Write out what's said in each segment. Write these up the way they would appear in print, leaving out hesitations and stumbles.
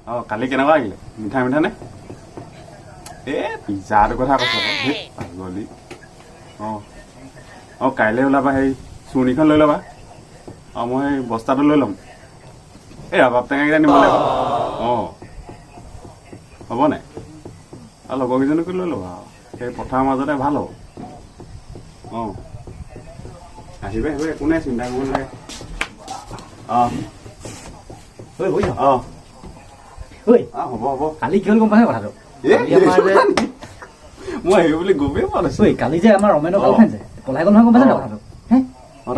অঁ কালি কেনেকুৱা লাগিলে মিঠা মিঠা নে পিজ্জাটোৰ কথা কৈছ পাগলি অঁ কাইলৈ ওলাবা সেই চুৰ্ণিখন লৈ ল'বা মই সেই বস্তাটো লৈ ল'ম ৰবাব টেঙাকেইটা নিব লাগিব হ'ব নাই আৰু লগৰকেইজনকো লৈ ল'বা সেই পথাৰৰ মাজতে ভাল হ'ব আহিবা একো নাই চিন্তা কৰিব নালাগে হ'ব কালি কি হ'ল গম পাইছে কথাটো মই আহিব বুলি গমেই পোৱা নাছিলো কালি যে আমাৰ ৰমেনৰ গাৰ্লফ্ৰেণ্ড যে পলাই গ'ল নহয় গম পাইছে কথাটো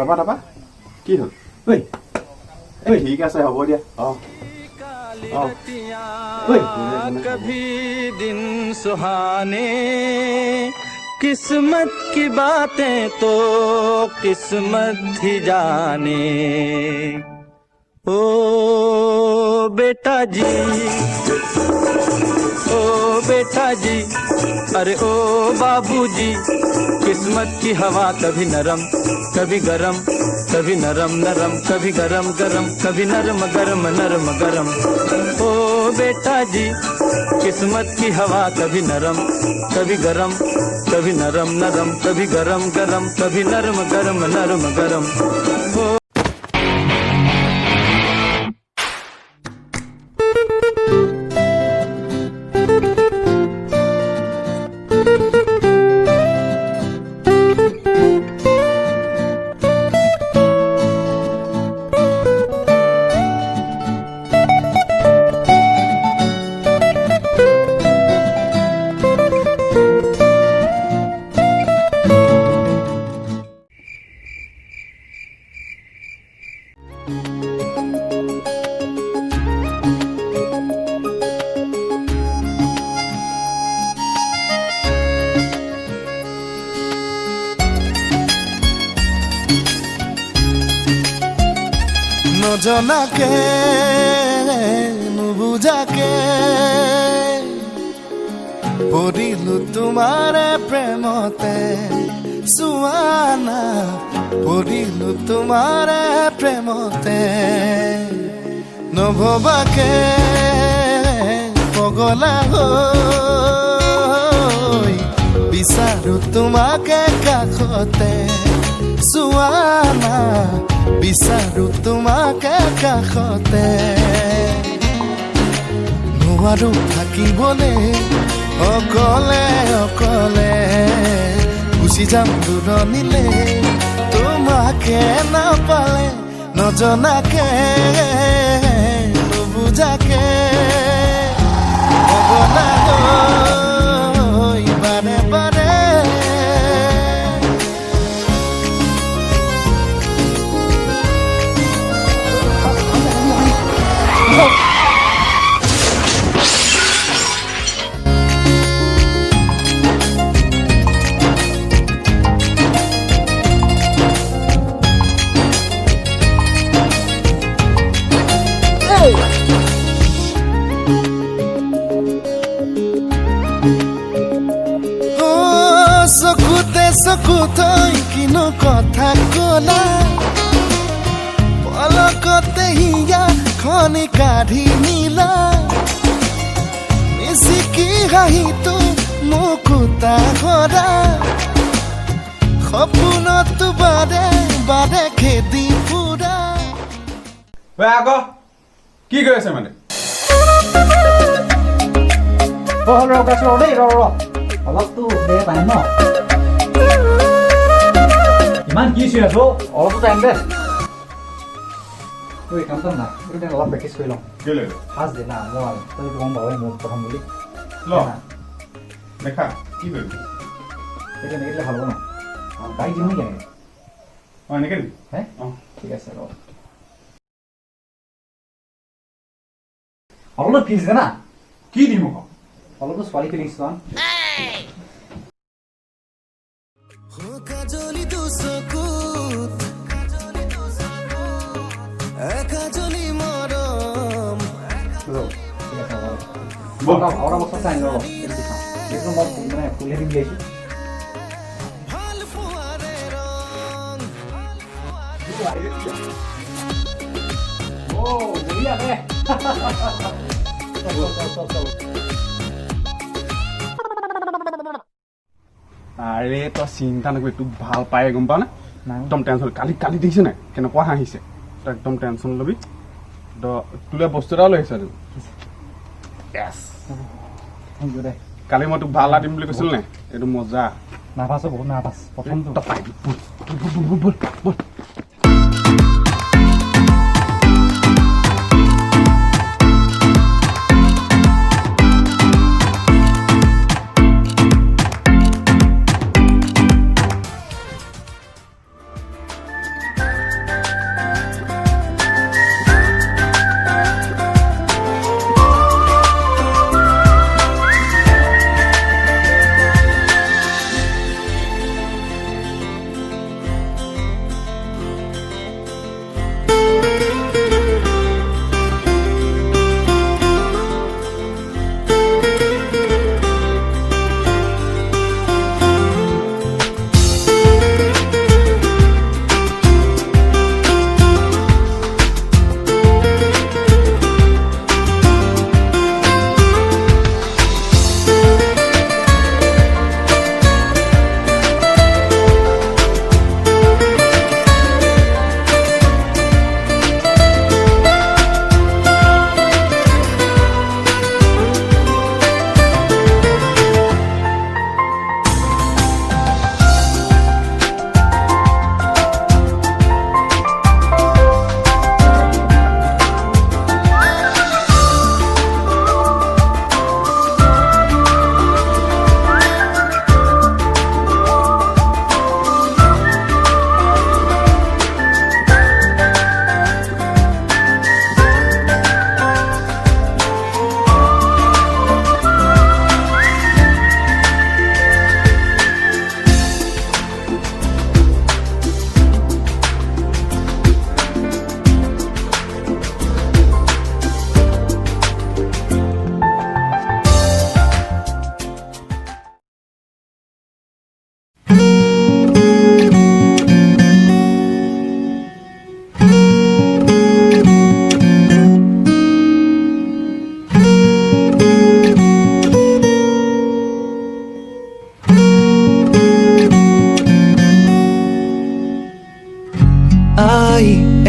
তাৰপা কি হ'ল ঠিক আছে হ'ব দিয়া कभी दिन सुहाने किस्मत की बातें तो किस्मत ही जाने ओ बेटा जी अरे ओ बाबूजी किस्मत की हवा कभी नरम कभी गरम कभी नरम नरम कभी गरम गरम कभी नरम गरम नरम गरम ओ बेटा जी किस्मत की हवा कभी नरम कभी गरम कभी नरम नरम कभी गरम गरम कभी नरम गरम नरम गरम ओ নজনাকে নুবুজাকে পৰিলো তোমাৰে প্ৰেমতে সুৱানা পৰিলো তোমাৰে প্ৰেমতে নভবাকে পগলা হৈ বিচাৰো তোমাকে কাষতে সুৱানা বিচাৰো তোমাকে কাষতে নোৱাৰো থাকিবলৈ অকলে অকলে গুচি যাম দূৰণিলে তোমাকে নাপালে নজনাকে নুবুজাকে পগলা হৈ বাৰে বাৰে চকু থৈ কিনো কথা কলা পলকতে হিয়া খনি কাঢ়ি নিলা মিচিকি হাঁহিটো মুকুতা ভৰা সপোনতো বাৰে বাৰে খেদি ফুৰা আকৌ কি কৰি আছে মানে অলপতো দে পাই ন ইমান কি চিৰি আছো অলপতো টাইম দে তই কাম কৰ না অলপ প্ৰেক্টিচ কৰি লওঁ ফাৰ্ষ্ট দে না মই তই গম পাবই মোৰ প্ৰথম বুলি দেখা কি কৰিবি এতিয়া নেকিলে ভাল হ'ব ন গাড়ী দিম নেকি এনেকৈ হে ঠিক আছে ৰ অলপ ফিজ দে না কি দিম আকৌ অলপতো ছোৱালী ফিলিংছ চোৱা কাজলি দুচকুত কাজলি মৰম ahora vos estás en luego eso no me ফুলে দিবি আইছো ভাল ফুয়ারে রং ও বঢ়িয়া দে আৰে তই চিন্তা নকৰিবি, তোক ভাল পায় গম পাৱ নে? একদম টেনশ্যন। কালি দেখিছে নাই কেনেকুৱা হাঁহিছে? তই একদম টেনশ্যন ল'বি। তোলে বস্তু এটা লৈ আহিছোঁ। য়েছ, থেংক ইউ দে। কালি মই তোক ভাল এটা দিম বুলি কৈছিলোঁ নাই? এইটো মজা। নাৰ্ভাছো বহুত নাৰ্ভাছ প্ৰথমটো। তই পাৰিবি, বল।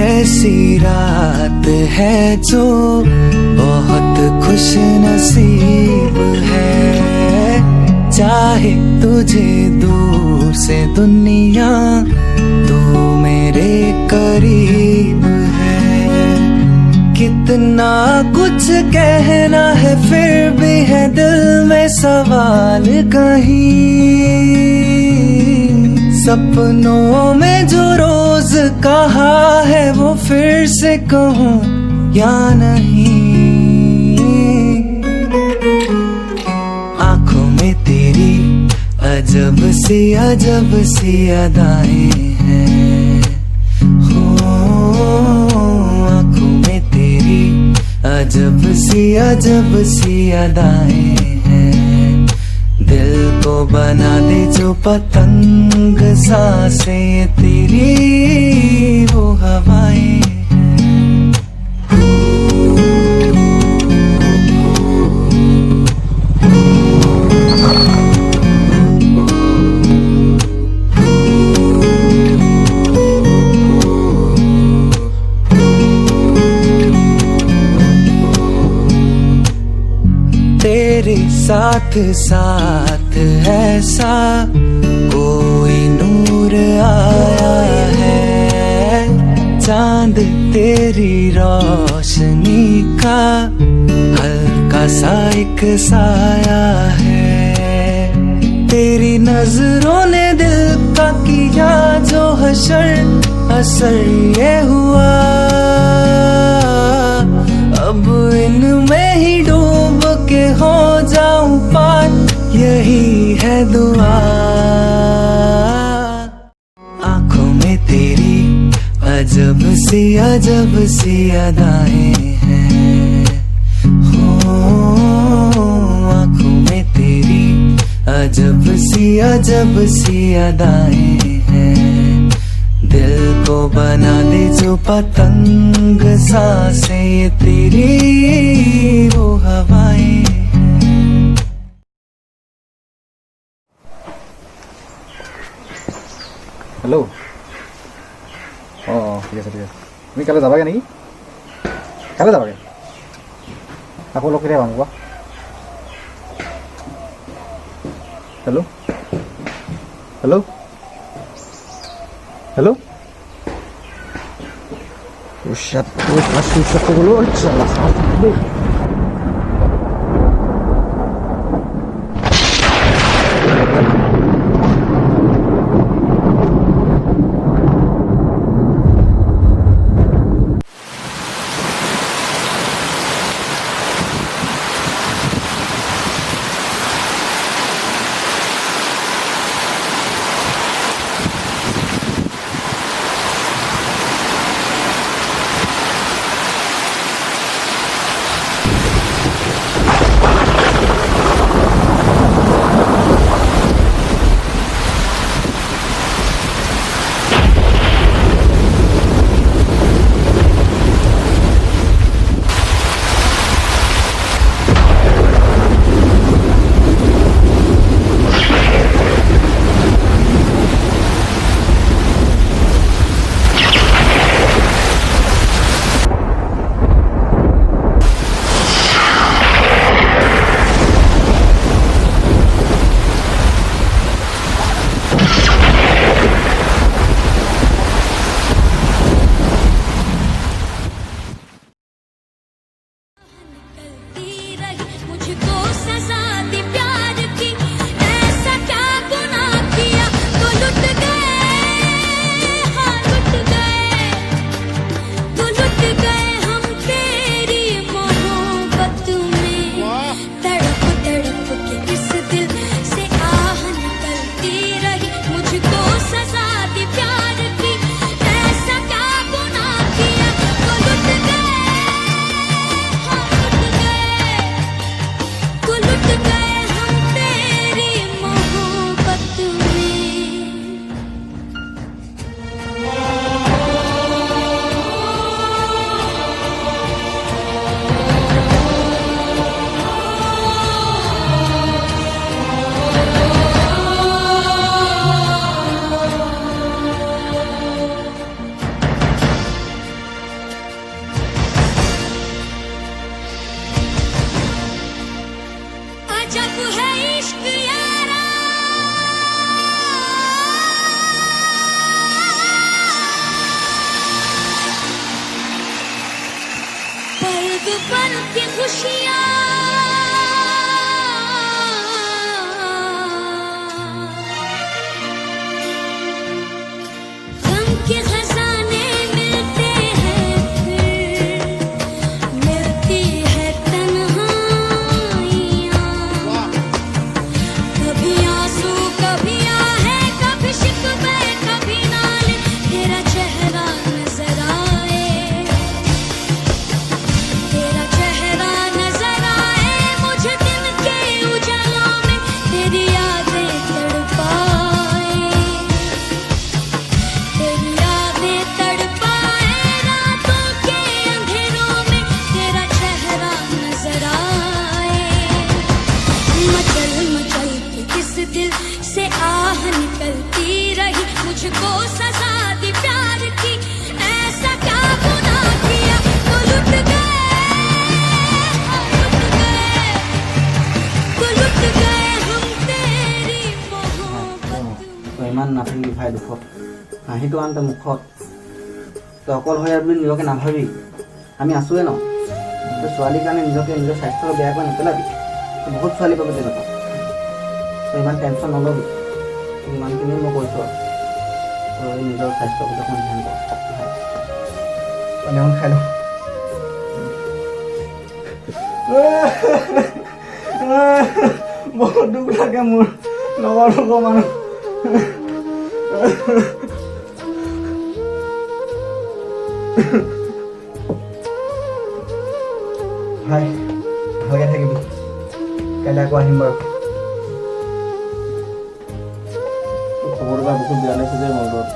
ऐसी रात है जो बहुत खुश नसीब है, चाहे तुझे दूर से दुनिया तू मेरे करीब है। कितना कुछ कहना है फिर भी है दिल में सवाल कहीं, सपनों में जो रोज कहा है वो फिर से कहूँ या नहीं। आंखों में तेरी अजब सी अदाएं हैं, हो आंखों में तेरी अजब सी अदाएं हैं। दिल को बना दे जो पतंग, सांसें तेरी वो हवाएं हैं। तेरे साथ साथ ऐसा कोई नूर आया है, चांद तेरी रोशनी का हल्का सा एक साया है। तेरी नजरों ने दिल का किया जो हशर असर ये हुआ, अब इनमें ही डूब के हो जाऊं पार, यही है दुआ। आंखों में तेरी अजब सी अदाएं हैं, हो आंखों में तेरी अजब सी अदाएं हैं। दिल को बना दे जो पतंग, सांसें तेरी वो हवा। তুমি কাইলৈ যাবাগে নেকি কাইলৈ যাবাগে আকৌ লগ কেতিয়া পাম কোৱা হেল্ল' হেল্ল' হেল্ল' मुझको सजा दी प्यार की ऐसा क्या गुनाह किया तो लुट गए हाँ लुट गए हम तेरी मोहब्बत में तड़प तड़प के इस दिल से आह निकलती रही मुझको सजा दी प्यार की ऐसा क्या गुनाह किया तो लुट गए हाँ लुट गए हम तेरी मोहब्बत में अजब है इश्क यारा पल पल की खुशियाँ गम के खजाने मिलते हैं फिर मिलती है तन्हाइयाँ कभी आंसू कभी आहे कभी शिकवे कभी नाले तेरा चेहरा नजर आए मुझे दिन के उजालों में तेरी यादें तड़पाए रातों के अंधेरों में तेरा चेहरा नजर आए मचल मचल के इस दिल से आह निकलती रही मुझको सजा दी प्यार की ऐसा क्या गुनाह किया तो लुट गए हम तेरी मोहब्बत তই ইমান নাথাকিবি ভাই দুখত হাঁহিটো আনতে মুখত তই অকল হৈ বুলি নিজকে নাভাবি আমি আছোৱে ন তই ছোৱালীৰ কাৰণে নিজকে নিজৰ স্বাস্থ্য বেয়া কৰি নেপেলাবি তই বহুত ছোৱালী পাবি তেনেকুৱা তই ইমান টেনশ্যন নল'বি ইমানখিনিয়ে মই কৈছোঁ আৰু তই নিজৰ স্বাস্থ্যৰ প্ৰতি অকণমান ধ্যান কৰ পানী অকণ খাই লওঁ বহুত দুখ লাগে মোৰ লগৰ মানুহ ভাই ভালকৈ থাকিবি কাইলৈ আকৌ আহিম বাৰু খবৰটো পাই বহুত বেয়া লাগিছে যে মনটোত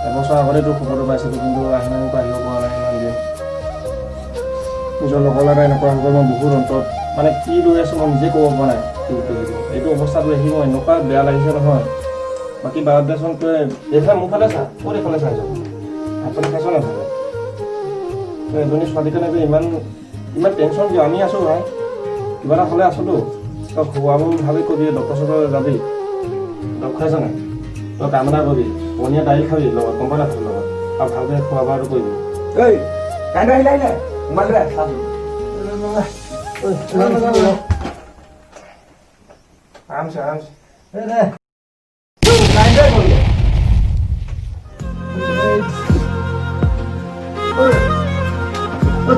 এবছৰ আগতে তোৰ খবৰটো পাইছিলোঁ কিন্তু আহিব পৰা নাই ইমান দিন নিজৰ লগৰ ল'ৰা এনেকুৱা হৈ গ'ল মই বহুত অন্তত মানে কি লৈ আছোঁ মই নিজে ক'ব পৰা নাই এইটো অৱস্থাটো দেখি মই এনেকুৱা বেয়া লাগিছে নহয় বাকী বাদ দেচোন তই এইফালে মোৰ ফালে চা ক'ত এইফালে চাইছ ভাত পানী খাইছ নাই ভালে এজনী ছোৱালীৰ কাৰণে ইমান ইমান টেনশ্যন কিয় আমি আছোঁ ভাই কিবা এটা হ'লে আছোঁতো তই খোৱাব ভাবি কবি ডক্টৰ চক্টৰ যাবি দৰৱ খাইছ নাই তই কাম এটা কৰিবি পনীয়া দাইল খাবি লগত গম পাই নাই ভাতৰ লগত আৰু ভালকৈ খোৱা বোৱাটো কৰিবি এই কাইলৈ আহিলে আহিলে মোবাইল দে চাবি আৰামছে আৰামছে দে কাইলৈ কৰিলে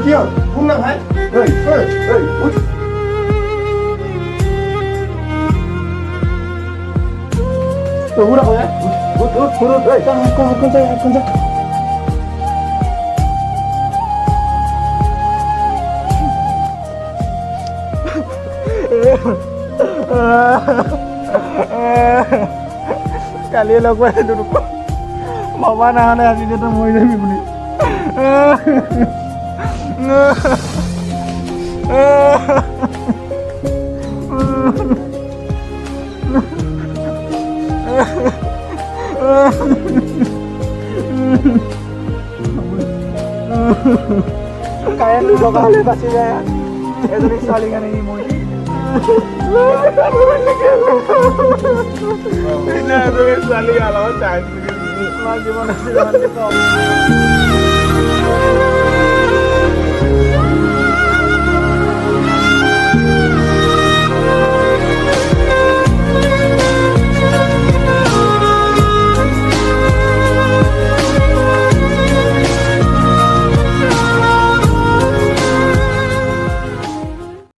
কি হ'ল শুন না ভাই উঠ উঠ আকৌ উঠ উঠ উঠ উঠ কালিয়ে লগ পাই তোক ভবা নহ'লে আজি যে তই মৰি যাবি বুলি কাৰেণ্টটো লগা হ'লে বাচি যায় এজনী ছোৱালী কাৰণে সি মৰি ছোৱালী অলপ চাই জীৱন